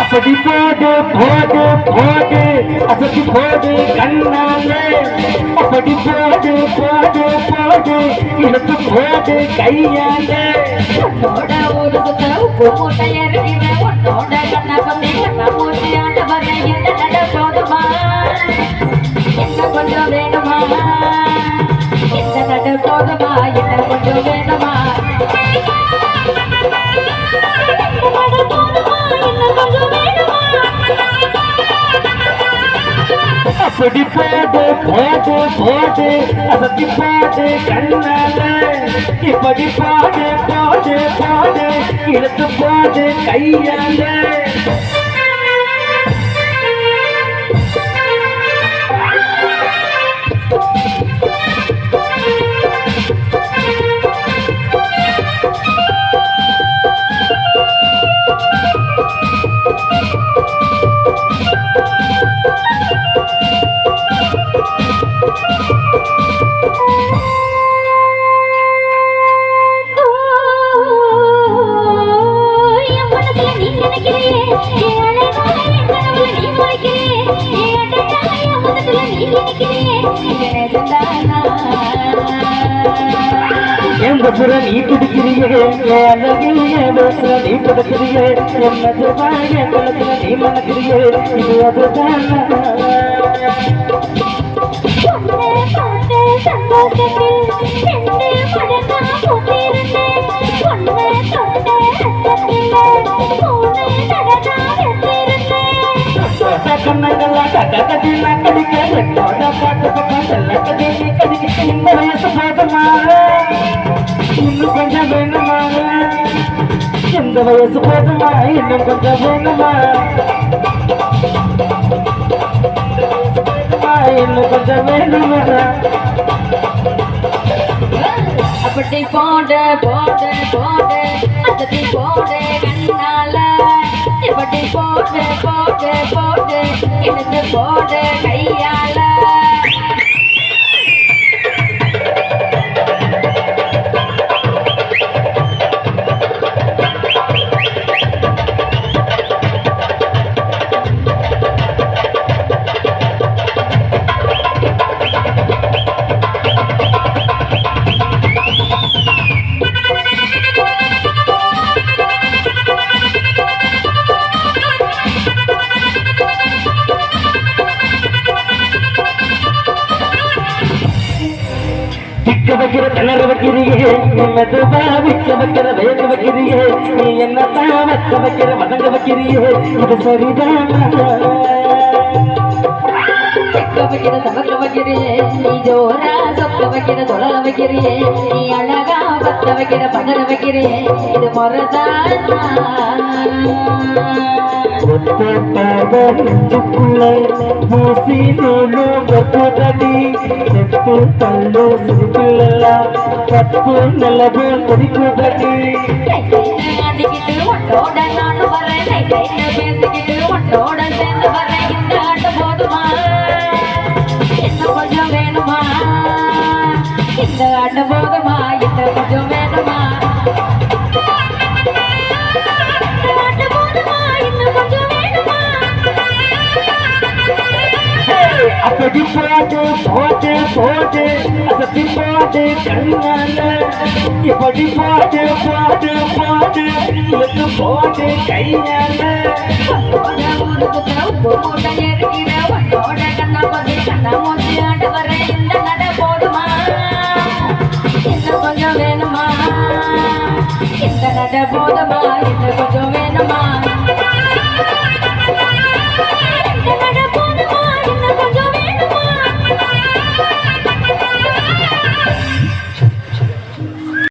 அப்படி போடு போடு போடு அசதி போடு கண்ணாலே அப்படி போடு போடு போடு இழுத்து போடு கையாலே உன்னோட ஒரு சுத்த உப்பு மூட்டை இறங்கின உன்னோட கண்ணா பத்தி கண்ணா மூச்சு ஆண்ட வர என்ன நட போதுமா என்ன கொஞ்சம் வேணுமா என்ன நட போதுமா என்ன கொஞ்சம் வேணுமா அப்படி போடு போடு போடு அசத்தி போடு கண்ணாலே இப்படி போடு போடு போடு இழுத்து போடு கையாலே எந்த புற நீ குடிக்கிறியே அழகிய பேசுற நீ கொடுக்கிறியே என்னதுவா என் குலத்துல நீ மணக்கிறியே இது அதுதான் கண்ணங்கள்லாம் கட்ட கட்டி நான் கடிக்க என்னோட பாட்டு பக்கம் செல்ல கட்டி நீ கடிக்க இந்த வயசு போதுமா இன்னும் கொஞ்சம் வேணுமா இந்த வயசு போதுமா இன்னும் கொஞ்சம் வேணுமா இன்னும் கொஞ்சம் வேணுமா அப்படி போடு போடு போடு அப்படி போடு கண்ணால இப்படி போடு போடு போடு இழுத்து போடு கையால திக்க வைக்கிற கிணறு வைக்கிறியே மெதுவா விக்க வைக்கிற வேக வைக்கிறியே நீ என்னத்தான் வைக்க வைக்கிற வதங்க வைக்கிறியே இது சரிதான் செக்க வைக்கிற சமக்க வைக்கிறியே நீ ஜோரா சொக்க வைக்கிற சொலல வைக்கிறியே நீ அழகா பத்த வைக்கிற பதற வைக்கிறியே இது முறைதான் நெஞ்சுக்குள்ளே பூசி நூலும் வெப்பதடி நெத்து தள்ளு சிரிப்பிலெல்லாம் பத்து நல்லது கொதிக்குதடி ஆடிக்கிட்டு உன்னோட நானும் வரேன் பேசிக்கிட்டு உன்னோட சேர்ந்து வரேன் இந்த ஆட்டம் போதுமா என்ன கொஞ்சம் வேணுமா இந்த ஆட்டம் போதுமா என்ன கொஞ்சம் வேணுமா அப்படி போடு போடு போடு அசத்தி போடு கண்ணால இப்படி போடு போடு போடு இழுத்து போடு கையால உப்பு மூட்டை இருக்கிற உன்னோட கண்ணா பத்தி கண்ணா மூச்சு ஆண்டு வர இந்த நட போதுமா இன்னும் கொஞ்சம் வேணுமா இந்த நட போதுமா இன்னும் கொஞ்சம் வேணுமா